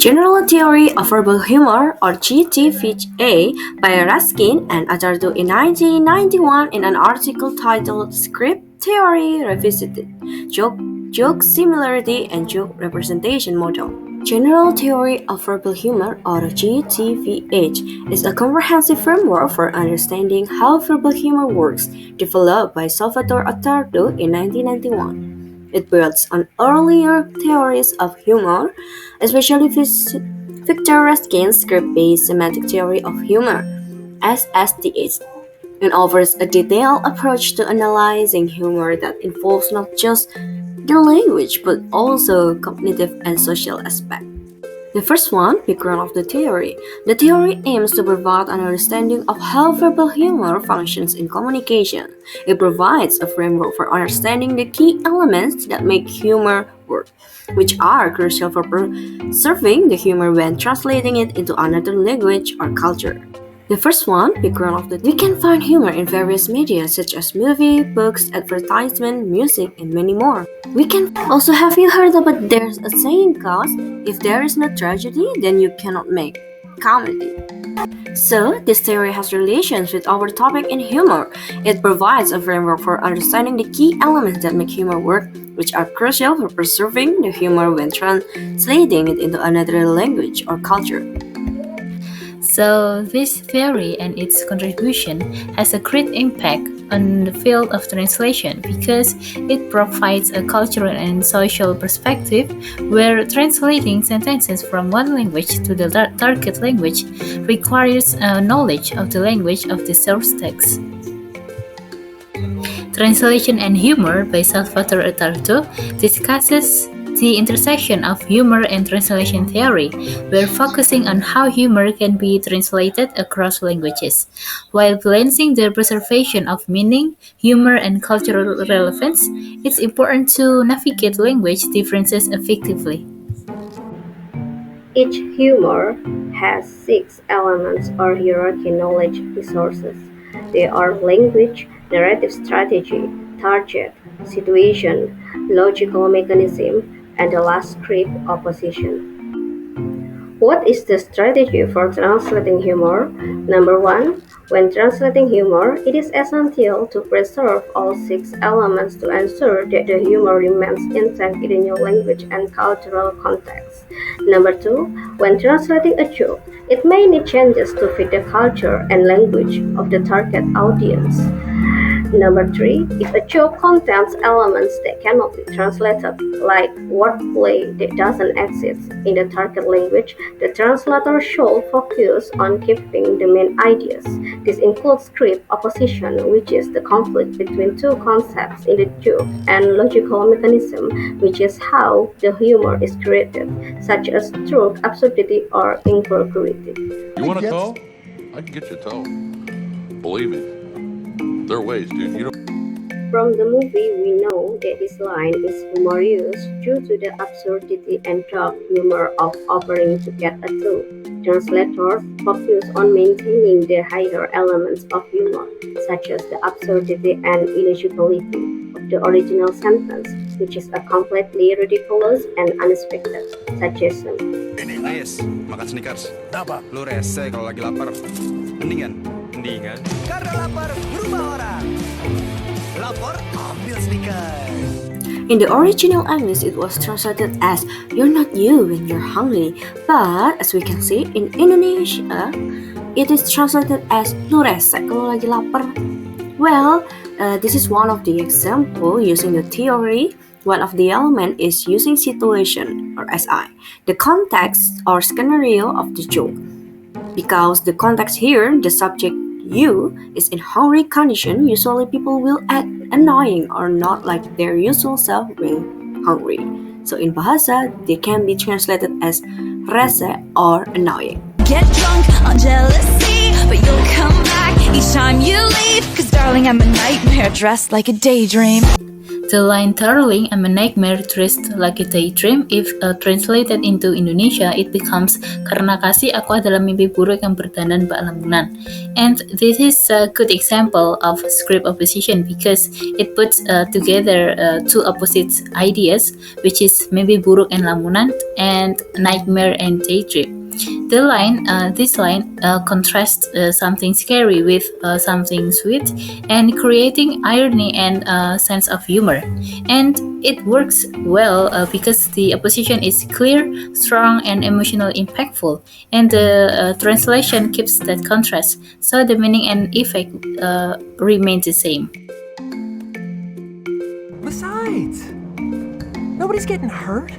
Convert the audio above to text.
General Theory of Verbal Humor or GTVA by Raskin and Attardo in 1991 in an article titled Script Theory Revisited Joke Similarity and Joke Representation Model. General Theory of Verbal Humor or GTVH is a comprehensive framework for understanding how verbal humor works, developed by Salvatore Attardo in 1991. It builds on earlier theories of humor, especially Victor Raskin's script-based semantic theory of humor (SSTH), and offers a detailed approach to analyzing humor that involves not just the language but also cognitive and social aspects. The first one, background of the theory. The theory aims to provide an understanding of how verbal humor functions in communication. It provides a framework for understanding the key elements that make humor work, which are crucial for preserving the humor when translating it into another language or culture. The first one, background of the we can find humor in various media such as movie, books, advertisement, music, and many more. We can also have you heard about there's a saying goes, if there is no tragedy, then you cannot make comedy. So, this theory has relations with our topic in humor. It provides a framework for understanding the key elements that make humor work, which are crucial for preserving the humor when translating it into another language or culture. So, this theory and its contribution has a great impact on the field of translation because it provides a cultural and social perspective where translating sentences from one language to the target language requires knowledge of the language of the source text. Translation and Humor by Salvatore Attardo discusses the intersection of humor and translation theory. We're focusing on how humor can be translated across languages, while balancing the preservation of meaning, humor, and cultural relevance. It's important to navigate language differences effectively. Each humor has six elements or hierarchy knowledge resources. They are language, narrative strategy, target, situation, logical mechanism, and the last script opposition. What is the strategy for translating humor? Number one, when translating humor, it is essential to preserve all six elements to ensure that the humor remains intact in the new language and cultural context. Number two, when translating a joke, it may need changes to fit the culture and language of the target audience. Number three, if a joke contains elements that cannot be translated, like wordplay that doesn't exist in the target language, the translator should focus on keeping the main ideas. This includes script opposition, which is the conflict between two concepts in the joke, and logical mechanism, which is how the humor is created, such as through absurdity or incongruity. You want a toe? I can get you a toe. Believe me. There are ways, dude. You don't. From the movie, we know that this line is humorous due to the absurdity and dark humor of offering to get a toe. Translators focus on maintaining the higher elements of humor, such as the absurdity and illegibility of the original sentence, which is a completely ridiculous and unexpected suggestion. Yes, makan Snickers. Kenapa? Lu rese kalau lagi lapar. Mendingan. Karena lapar berubah orang. Lapar ambil Snickers. In the original English, it was translated as "You're not you when you're hungry," but as we can see in Indonesia, it is translated as "Lu rese kalau lagi lapar." Well, this is one of the example using the theory. One of the elements is using situation or SI, the context or scenario of the joke. Because the context here, the subject you is in hungry condition, usually people will act annoying or not like their usual self when hungry. So in Bahasa, they can be translated as rese or annoying. Get drunk on jealousy, but you'll come back each time you leave. Cause darling, I'm a nightmare dressed like a daydream. The line "Darling, I'm a nightmare dressed like a daydream" if translated into Indonesia, it becomes "Karena kasih aku adalah mimpi buruk yang berdandan bak lamunan." And this is a good example of script opposition because it puts together two opposite ideas, which is mimpi buruk and lamunan and nightmare and daydream. This line contrasts something scary with something sweet, and creating irony and a sense of humor. And it works well because the opposition is clear, strong, and emotionally impactful, and the translation keeps that contrast, so the meaning and effect remain the same. Besides, nobody's getting hurt.